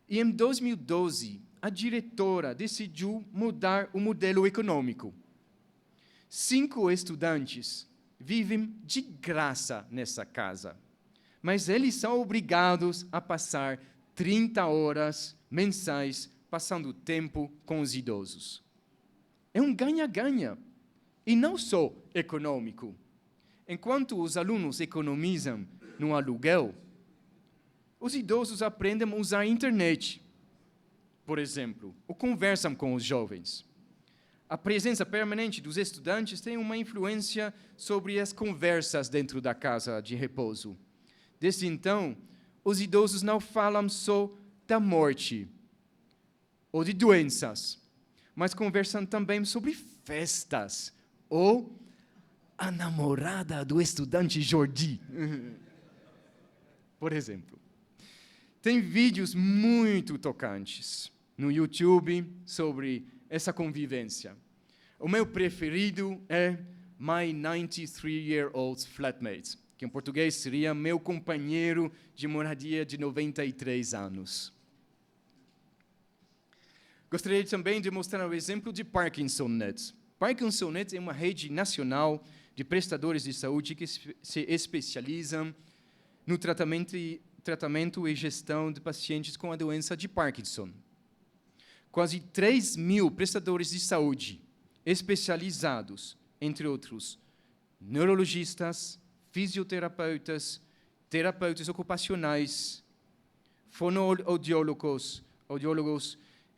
E em 2012, a diretora decidiu mudar o modelo econômico. 5 estudantes vivem de graça nessa casa, mas eles são obrigados a passar 30 horas mensais passando tempo com os idosos. É um ganha-ganha, e não só econômico. Enquanto os alunos economizam no aluguel, os idosos aprendem a usar a internet, por exemplo, ou conversam com os jovens. A presença permanente dos estudantes tem uma influência sobre as conversas dentro da casa de repouso. Desde então, os idosos não falam só da morte ou de doenças, mas conversam também sobre festas ou a namorada do estudante Jordi, por exemplo. Tem vídeos muito tocantes no YouTube sobre essa convivência. O meu preferido é My 93-Year-Old Flatmate, que em português seria meu companheiro de moradia de 93 anos. Gostaria também de mostrar o exemplo de ParkinsonNet. ParkinsonNet é uma rede nacional de prestadores de saúde que se especializam no tratamento e gestão de pacientes com a doença de Parkinson. Quase 3.000 prestadores de saúde especializados, entre outros, neurologistas, fisioterapeutas, terapeutas ocupacionais, fonoaudiólogos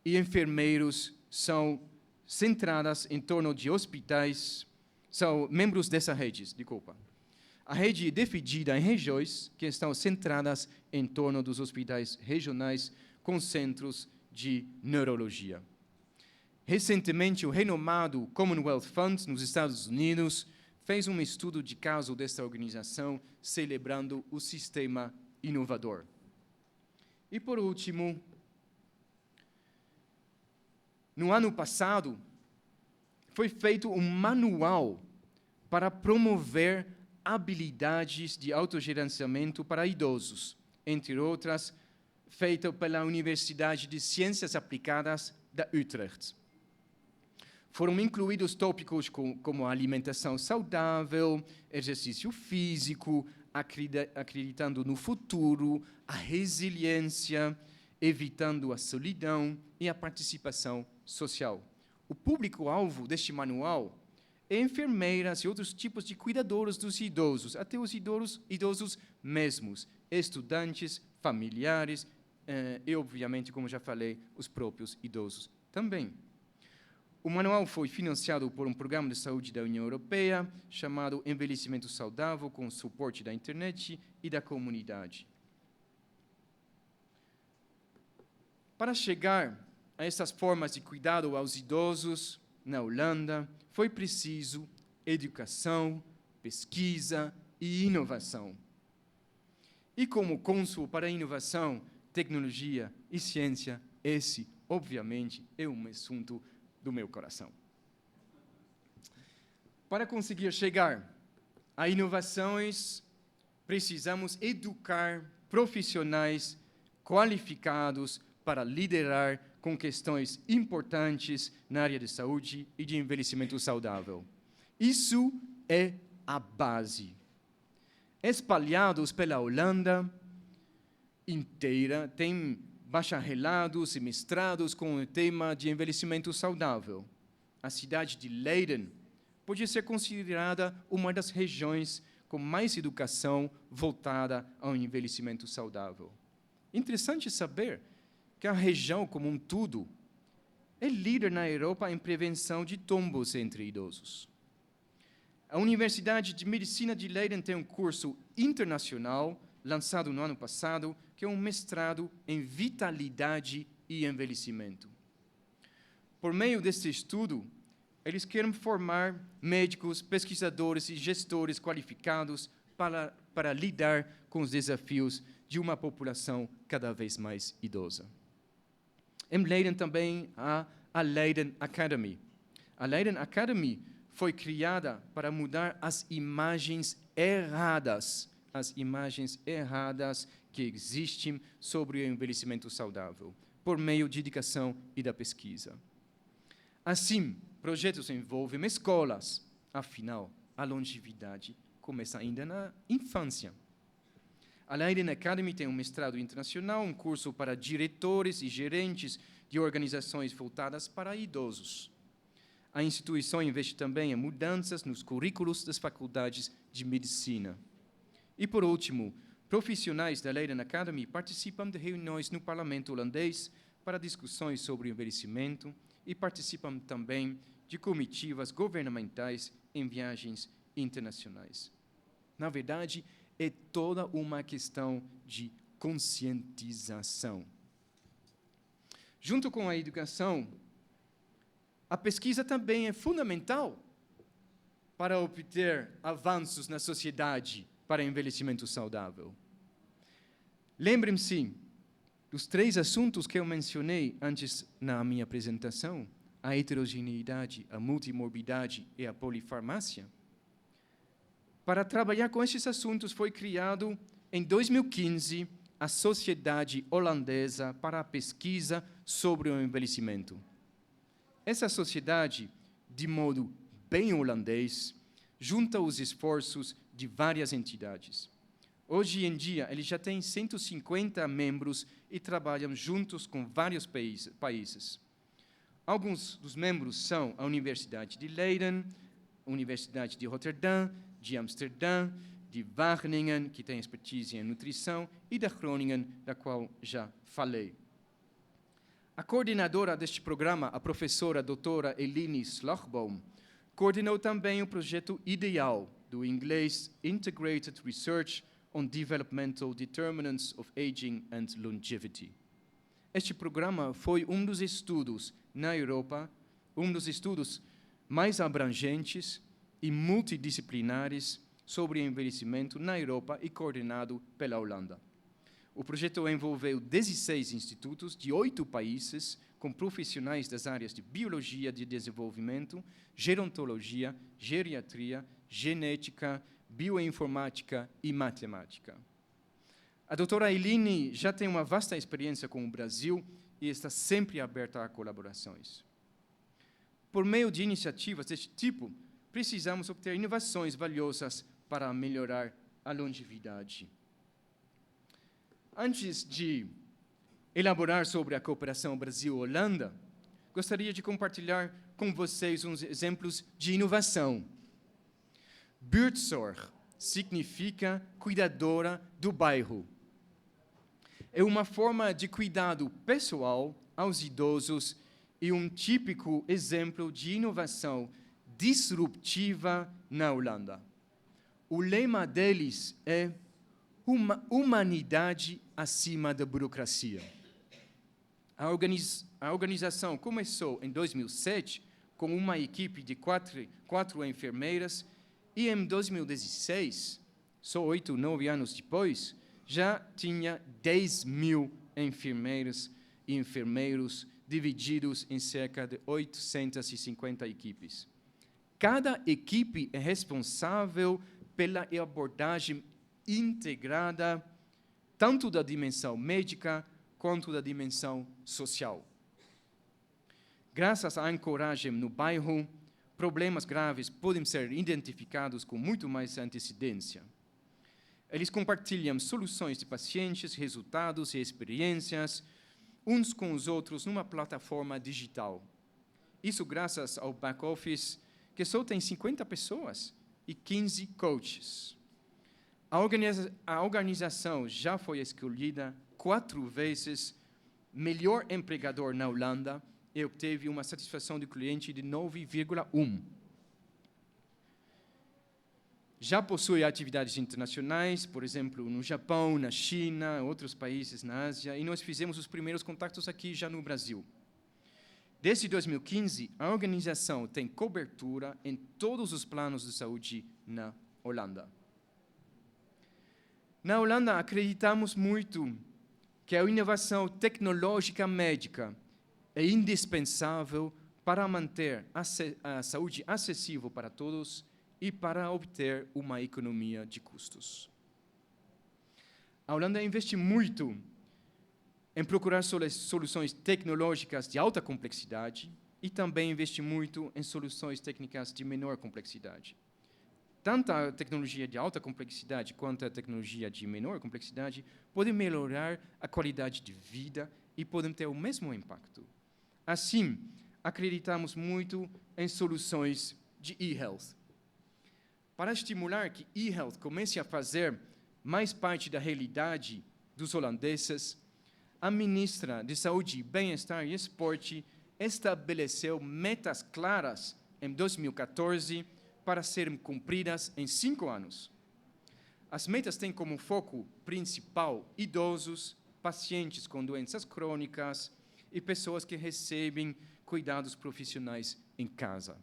e enfermeiros são centradas em torno de hospitais, são membros dessa rede, desculpa. A rede é dividida em regiões que estão centradas em torno dos hospitais regionais com centros de neurologia. Recentemente, o renomado Commonwealth Fund, nos Estados Unidos, fez um estudo de caso desta organização, celebrando o sistema inovador. E, por último, no ano passado, foi feito um manual para promover habilidades de autogerenciamento para idosos, entre outras, feito pela Universidade de Ciências Aplicadas da Utrecht. Foram incluídos tópicos como alimentação saudável, exercício físico, acreditando no futuro, a resiliência, evitando a solidão e a participação social. O público-alvo deste manual é enfermeiras e outros tipos de cuidadores dos idosos, até os idosos mesmos, estudantes, familiares e, obviamente, como já falei, os próprios idosos também. O manual foi financiado por um programa de saúde da União Europeia chamado Envelhecimento Saudável, com suporte da internet e da comunidade. Para chegar a essas formas de cuidado aos idosos, na Holanda, foi preciso educação, pesquisa e inovação. E como cônsul para a inovação, tecnologia e ciência, esse, obviamente, é um assunto do meu coração. Para conseguir chegar a inovações, precisamos educar profissionais qualificados para liderar com questões importantes na área de saúde e de envelhecimento saudável. Isso é a base. Espalhados pela Holanda inteira, tem bacharelados e mestrados com o tema de envelhecimento saudável. A cidade de Leiden pode ser considerada uma das regiões com mais educação voltada ao envelhecimento saudável. Interessante saber que a região como um todo é líder na Europa em prevenção de tombos entre idosos. A Universidade de Medicina de Leiden tem um curso internacional lançado no ano passado, que é um mestrado em vitalidade e envelhecimento. Por meio deste estudo, eles querem formar médicos, pesquisadores e gestores qualificados para lidar com os desafios de uma população cada vez mais idosa. Em Leiden também há a Leiden Academy. A Leiden Academy foi criada para mudar as imagens erradas que existem sobre o envelhecimento saudável, por meio de educação e da pesquisa. Assim, projetos envolvem escolas. Afinal, a longevidade começa ainda na infância. A Leiden Academy tem um mestrado internacional, um curso para diretores e gerentes de organizações voltadas para idosos. A instituição investe também em mudanças nos currículos das faculdades de medicina. E, por último, profissionais da Leiden Academy participam de reuniões no parlamento holandês para discussões sobre o envelhecimento e participam também de comitivas governamentais em viagens internacionais. Na verdade, é toda uma questão de conscientização. Junto com a educação, a pesquisa também é fundamental para obter avanços na sociedade para envelhecimento saudável. Lembrem-se dos 3 assuntos que eu mencionei antes na minha apresentação: a heterogeneidade, a multimorbidade e a polifarmácia. Para trabalhar com esses assuntos foi criado, em 2015, a Sociedade Holandesa para a Pesquisa sobre o Envelhecimento. Essa sociedade, de modo bem holandês, junta os esforços de várias entidades. Hoje em dia, ele já tem 150 membros e trabalham juntos com vários países. Alguns dos membros são a Universidade de Leiden, a Universidade de Rotterdam, de Amsterdã, de Wageningen, que tem expertise em nutrição, e da Groningen, da qual já falei. A coordenadora deste programa, a professora doutora Eline Slagboom, coordenou também o projeto IDEAL, do inglês Integrated Research on Developmental Determinants of Aging and Longevity. Este programa foi um dos estudos na Europa, um dos estudos mais abrangentes e multidisciplinares sobre envelhecimento na Europa e coordenado pela Holanda. O projeto envolveu 16 institutos de 8 países, com profissionais das áreas de biologia de desenvolvimento, gerontologia, geriatria, genética, bioinformática e matemática. A doutora Eline já tem uma vasta experiência com o Brasil e está sempre aberta a colaborações. Por meio de iniciativas deste tipo, precisamos obter inovações valiosas para melhorar a longevidade. Antes de elaborar sobre a cooperação Brasil-Holanda, gostaria de compartilhar com vocês uns exemplos de inovação. Buurtzorg significa cuidadora do bairro. É uma forma de cuidado pessoal aos idosos e um típico exemplo de inovação disruptiva na Holanda. O lema deles é humanidade acima da burocracia. A organização começou em 2007 com uma equipe de quatro enfermeiras e em 2016, só 8, 9 anos depois, já tinha 10.000 enfermeiras e enfermeiros divididos em cerca de 850 equipes. Cada equipe é responsável pela abordagem integrada, tanto da dimensão médica quanto da dimensão social. Graças à ancoragem no bairro, problemas graves podem ser identificados com muito mais antecedência. Eles compartilham soluções de pacientes, resultados e experiências, uns com os outros numa plataforma digital. Isso graças ao back-office, que só tem 50 pessoas e 15 coaches. A organização já foi escolhida 4 vezes melhor empregador na Holanda e obteve uma satisfação do cliente de 9,1. Já possui atividades internacionais, por exemplo, no Japão, na China, outros países na Ásia, e nós fizemos os primeiros contatos aqui já no Brasil. Desde 2015, a organização tem cobertura em todos os planos de saúde na Holanda. Na Holanda, acreditamos muito que a inovação tecnológica médica é indispensável para manter a saúde acessível para todos e para obter uma economia de custos. A Holanda investe muito em procurar soluções tecnológicas de alta complexidade e também investe muito em soluções técnicas de menor complexidade. Tanto a tecnologia de alta complexidade quanto a tecnologia de menor complexidade podem melhorar a qualidade de vida e podem ter o mesmo impacto. Assim, acreditamos muito em soluções de e-health. Para estimular que e-health comece a fazer mais parte da realidade dos holandeses, a ministra de Saúde, Bem-Estar e Esporte estabeleceu metas claras em 2014 para serem cumpridas em 5 anos. As metas têm como foco principal idosos, pacientes com doenças crônicas e pessoas que recebem cuidados profissionais em casa.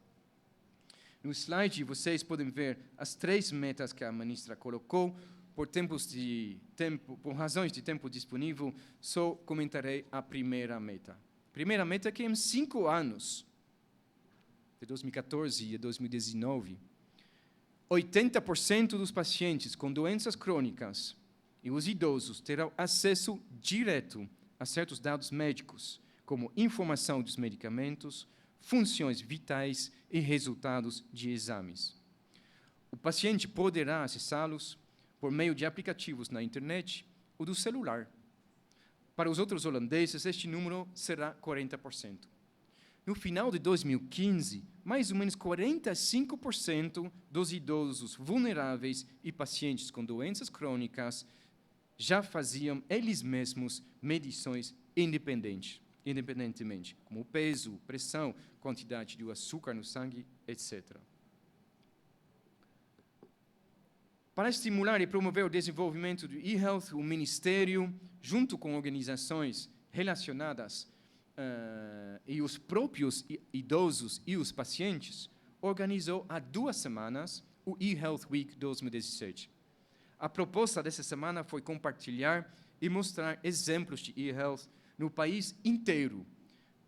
No slide, vocês podem ver as 3 metas que a ministra colocou. Por razões de tempo disponível, só comentarei a primeira meta. A primeira meta é que em 5 anos, de 2014 a 2019, 80% dos pacientes com doenças crônicas e os idosos terão acesso direto a certos dados médicos, como informação dos medicamentos, funções vitais e resultados de exames. O paciente poderá acessá-los por meio de aplicativos na internet ou do celular. Para os outros holandeses, este número será 40%. No final de 2015, mais ou menos 45% dos idosos vulneráveis e pacientes com doenças crônicas já faziam eles mesmos medições independentemente, como peso, pressão, quantidade de açúcar no sangue, etc. Para estimular e promover o desenvolvimento do e-health, o Ministério, junto com organizações relacionadas e os próprios idosos e os pacientes, organizou há 2 semanas o e-Health Week 2017. A proposta dessa semana foi compartilhar e mostrar exemplos de e-health no país inteiro,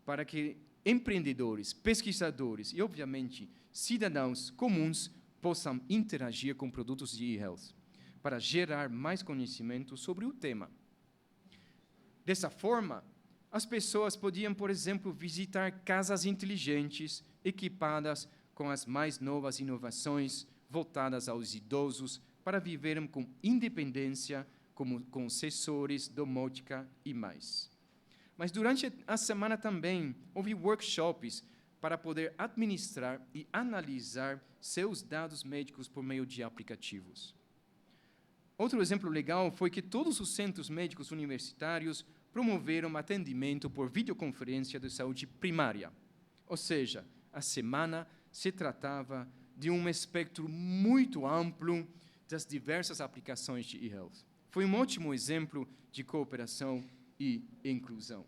para que empreendedores, pesquisadores e, obviamente, cidadãos comuns possam interagir com produtos de e-health, para gerar mais conhecimento sobre o tema. Dessa forma, as pessoas podiam, por exemplo, visitar casas inteligentes, equipadas com as mais novas inovações voltadas aos idosos, para viverem com independência, como com sensores, domótica e mais. Mas durante a semana também houve workshops para poder administrar e analisar seus dados médicos por meio de aplicativos. Outro exemplo legal foi que todos os centros médicos universitários promoveram atendimento por videoconferência de saúde primária. Ou seja, a semana se tratava de um espectro muito amplo das diversas aplicações de e-health. Foi um ótimo exemplo de cooperação e inclusão.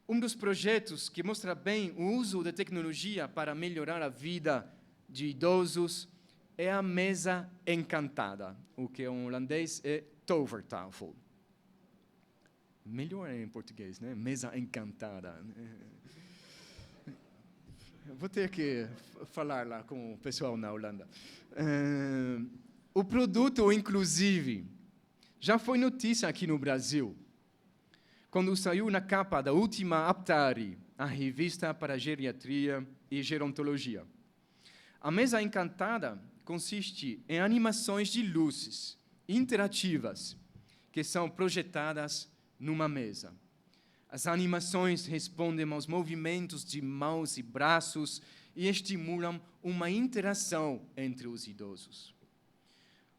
Um dos projetos que mostra bem o uso da tecnologia para melhorar a vida de idosos é a mesa encantada, o que em holandês é tovertafel. Melhor em português, né? Mesa encantada. Vou ter que falar lá com o pessoal na Holanda. O produto, inclusive, já foi notícia aqui no Brasil, quando saiu na capa da última Aptari, a revista para geriatria e gerontologia. A mesa encantada consiste em animações de luzes interativas que são projetadas numa mesa. As animações respondem aos movimentos de mãos e braços e estimulam uma interação entre os idosos.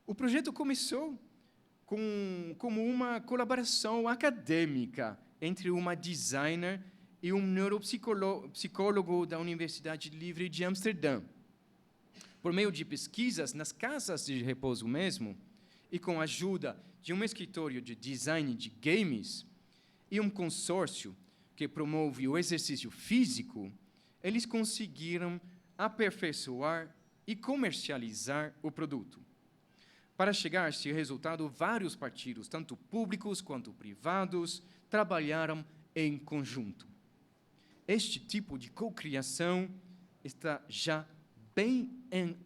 O projeto começou como uma colaboração acadêmica entre uma designer e um neuropsicólogo da Universidade Livre de Amsterdã. Por meio de pesquisas nas casas de repouso mesmo, e com a ajuda de um escritório de design de games e um consórcio que promove o exercício físico, eles conseguiram aperfeiçoar e comercializar o produto. Para chegar a esse resultado, vários partidos, tanto públicos quanto privados, trabalharam em conjunto. Este tipo de cocriação está já bem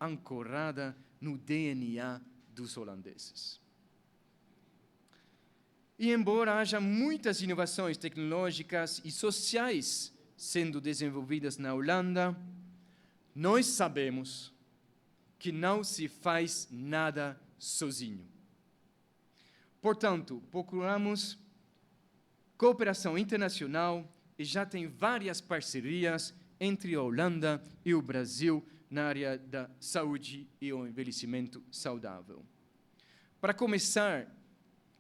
ancorada no DNA dos holandeses. E embora haja muitas inovações tecnológicas e sociais sendo desenvolvidas na Holanda, nós sabemos que não se faz nada sozinho. Portanto, procuramos cooperação internacional e já tem várias parcerias entre a Holanda e o Brasil na área da saúde e o envelhecimento saudável. Para começar,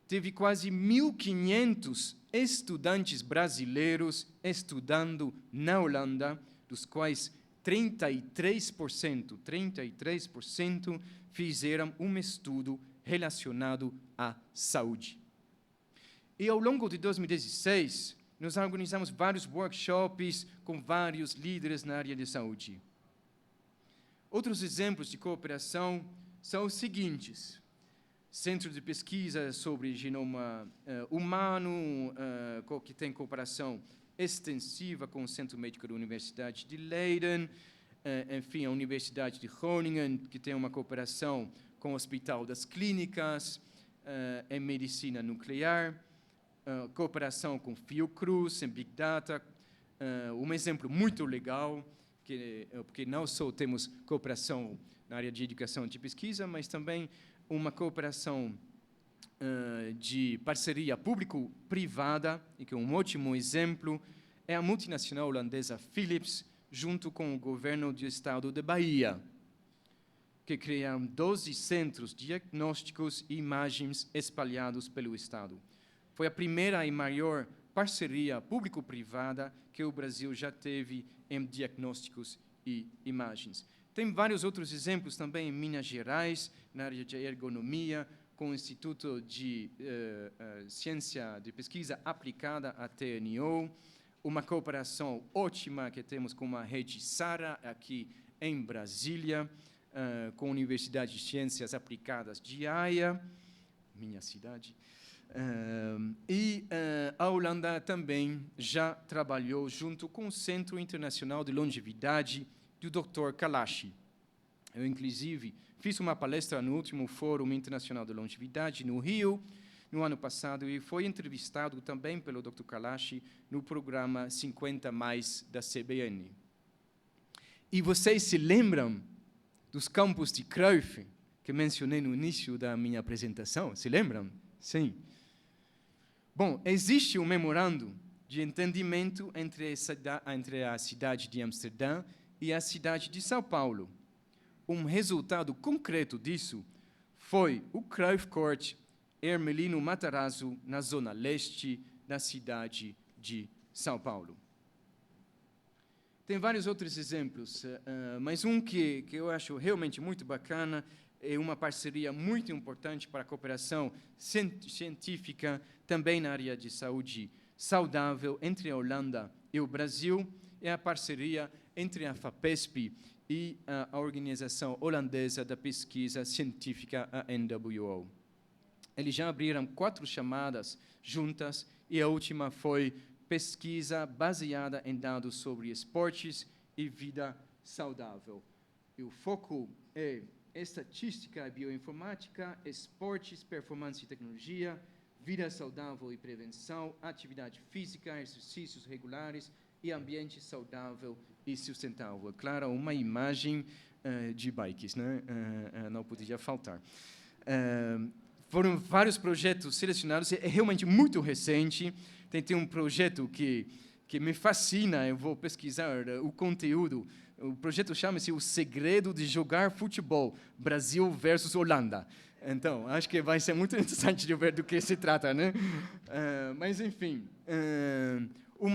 teve quase 1.500 estudantes brasileiros estudando na Holanda, dos quais 33% fizeram um estudo relacionado à saúde. E ao longo de 2016, nós organizamos vários workshops com vários líderes na área de saúde. Outros exemplos de cooperação são os seguintes: Centro de Pesquisa sobre Genoma Humano, que tem cooperação extensiva com o Centro Médico da Universidade de Leiden, enfim, a Universidade de Groningen, que tem uma cooperação com o Hospital das Clínicas, em Medicina Nuclear, cooperação com Fiocruz, em Big Data, um exemplo muito legal, porque não só temos cooperação na área de educação e de pesquisa, mas também uma cooperação de parceria público-privada, e que é um ótimo exemplo, é a multinacional holandesa Philips, junto com o governo do estado de Bahia, que criaram 12 centros diagnósticos e imagens espalhados pelo estado. Foi a primeira e maior parceria público-privada que o Brasil já teve em diagnósticos e imagens. Tem vários outros exemplos também em Minas Gerais, na área de ergonomia, com o Instituto de Ciência de Pesquisa Aplicada, a TNO, uma cooperação ótima que temos com a rede SARA, aqui em Brasília, com a Universidade de Ciências Aplicadas de Haia, minha cidade. A Holanda também já trabalhou junto com o Centro Internacional de Longevidade do Dr. Kalashi. Eu, inclusive, fiz uma palestra no último Fórum Internacional de Longevidade, no Rio, no ano passado, e foi entrevistado também pelo Dr. Kalashi no programa 50 Mais da CBN. E vocês se lembram dos campos de Cruyff, que mencionei no início da minha apresentação? Se lembram? Sim. Bom, existe um memorando de entendimento entre a cidade de Amsterdã e a cidade de São Paulo. Um resultado concreto disso foi o Cruyff Court Hermelino Matarazzo, na zona leste da cidade de São Paulo. Tem vários outros exemplos, mas um que eu acho realmente muito bacana é uma parceria muito importante para a cooperação científica, também na área de saúde saudável, entre a Holanda e o Brasil, é a parceria entre a FAPESP e a Organização Holandesa da Pesquisa Científica, a NWO. Eles já abriram 4 chamadas juntas, e a última foi pesquisa baseada em dados sobre esportes e vida saudável. E o foco é estatística e bioinformática, esportes, performance e tecnologia, vida saudável e prevenção, atividade física, exercícios regulares e ambiente saudável e sustentável. Claro, uma imagem de bikes, né? Não podia faltar. Foram vários projetos selecionados, é realmente muito recente. Tem um projeto que me fascina, eu vou pesquisar o conteúdo. O projeto chama-se O Segredo de Jogar Futebol, Brasil versus Holanda. Então, acho que vai ser muito interessante de ver do que se trata, né? Mas, enfim, o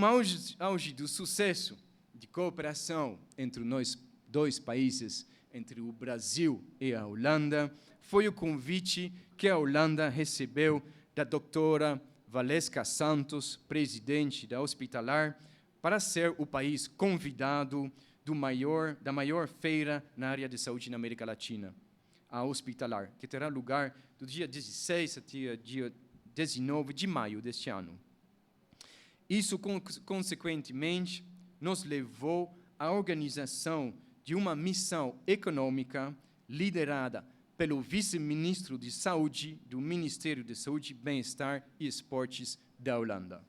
auge do sucesso de cooperação entre nós dois países, entre o Brasil e a Holanda, foi o convite que a Holanda recebeu da doutora Valesca Santos, presidente da Hospitalar, para ser o país convidado da maior feira na área de saúde na América Latina, a Hospitalar, que terá lugar do dia 16 até dia 19 de maio deste ano. Isso, consequentemente, nos levou à organização de uma missão econômica liderada pelo vice-ministro de Saúde do Ministério de Saúde, Bem-Estar e Esportes da Holanda.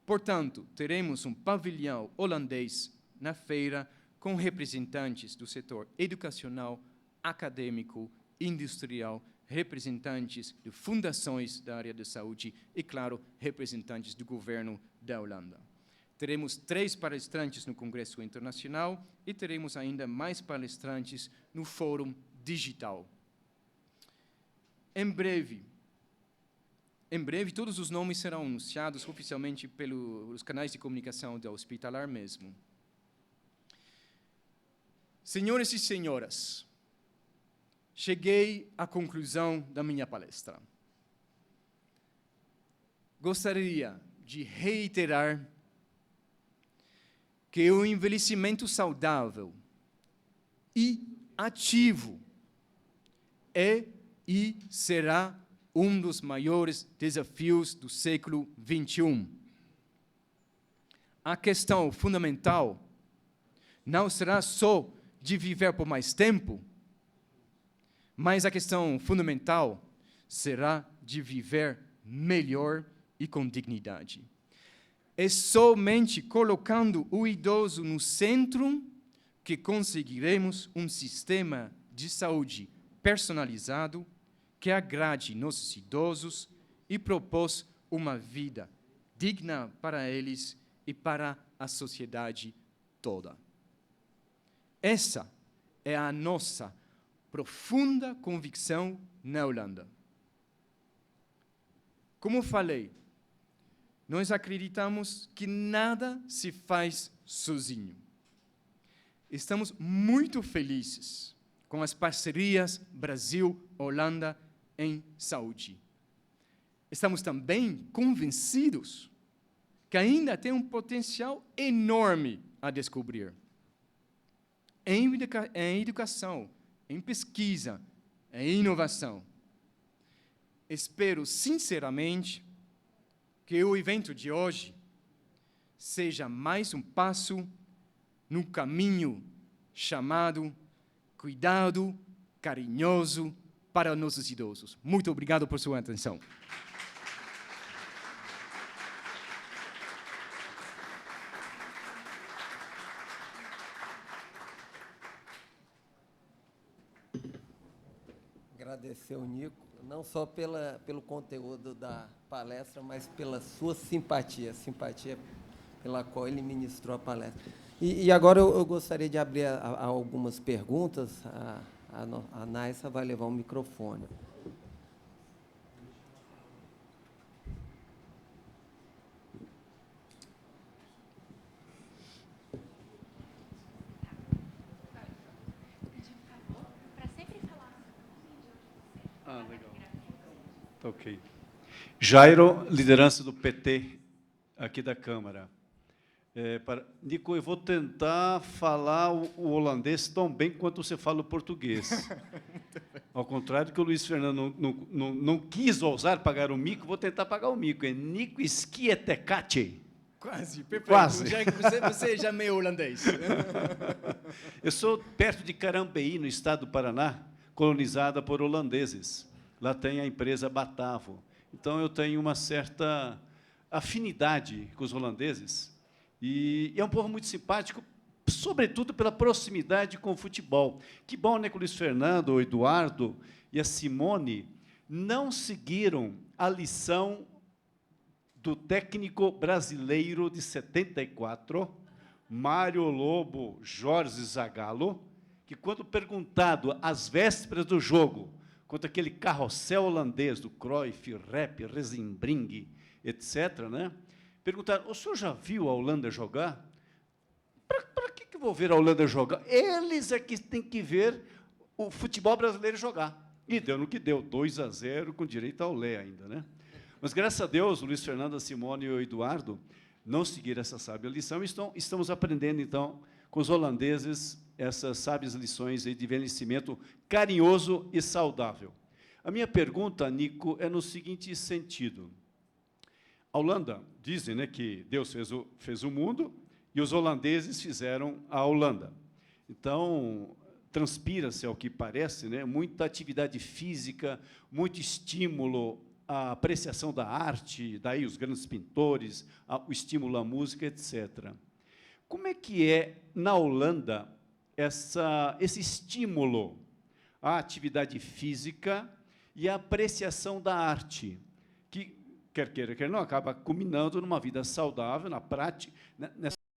Portanto, teremos um pavilhão holandês na feira com representantes do setor educacional, acadêmico, industrial, representantes de fundações da área de saúde e, claro, representantes do governo da Holanda. Teremos 3 palestrantes no Congresso Internacional e teremos ainda mais palestrantes no Fórum Digital. Em breve, todos os nomes serão anunciados oficialmente pelos canais de comunicação da Hospitalar mesmo. Senhores e senhoras, cheguei à conclusão da minha palestra. Gostaria de reiterar que o envelhecimento saudável e ativo é e será um dos maiores desafios do século XXI. A questão fundamental não será só de viver por mais tempo, mas a questão fundamental será de viver melhor e com dignidade. É somente colocando o idoso no centro que conseguiremos um sistema de saúde personalizado que agrade nossos idosos e propôs uma vida digna para eles e para a sociedade toda. Essa é a nossa profunda convicção na Holanda. Como falei, nós acreditamos que nada se faz sozinho. Estamos muito felizes com as parcerias Brasil-Holanda em saúde. Estamos também convencidos que ainda tem um potencial enorme a descobrir. Em educação, em pesquisa, em inovação. Espero, sinceramente, que o evento de hoje seja mais um passo no caminho chamado cuidado carinhoso para nossos idosos. Muito obrigado por sua atenção. Agradecer ao Nico, não só pelo conteúdo da palestra, mas pela sua simpatia pela qual ele ministrou a palestra. E agora eu gostaria de abrir a algumas perguntas. A Naissa vai levar o microfone. Legal. Tá ok. Jairo, liderança do PT aqui da Câmara. Nico, eu vou tentar falar o holandês tão bem quanto você fala o português. Ao contrário do que o Luiz Fernando não quis ousar pagar o mico, vou tentar pagar o mico. É Nico Skietekache. Quase, perfeito. Quase. Você já é meio holandês. Eu sou perto de Carambeí, no estado do Paraná, colonizada por holandeses. Lá tem a empresa Batavo. Então, eu tenho uma certa afinidade com os holandeses. E é um povo muito simpático, sobretudo pela proximidade com o futebol. Que bom, né, que o Luiz Fernando, o Eduardo e a Simone não seguiram a lição do técnico brasileiro de 74, Mário Lobo Jorge Zagallo, que, quando perguntado às vésperas do jogo, contra aquele carrossel holandês do Cruyff, Rep, Rezimbring, etc., né? Perguntaram: o senhor já viu a Holanda jogar? Para que eu vou ver a Holanda jogar? Eles é que têm que ver o futebol brasileiro jogar. E deu no que deu, 2-0, com direito ao Lé ainda, né? Mas, graças a Deus, o Luiz Fernando, a Simone e o Eduardo não seguiram essa sábia lição. Estamos aprendendo, então, com os holandeses, essas sábias lições aí de envelhecimento carinhoso e saudável. A minha pergunta, Nico, é no seguinte sentido. A Holanda, dizem, né, que Deus fez o mundo e os holandeses fizeram a Holanda. Então, transpira-se, ao que parece, né, muita atividade física, muito estímulo à apreciação da arte, daí os grandes pintores, o estímulo à música, etc. Como é que é, na Holanda, esse estímulo à atividade física e à apreciação da arte, que, quer queira, quer não, acaba culminando numa vida saudável, na prática, nessa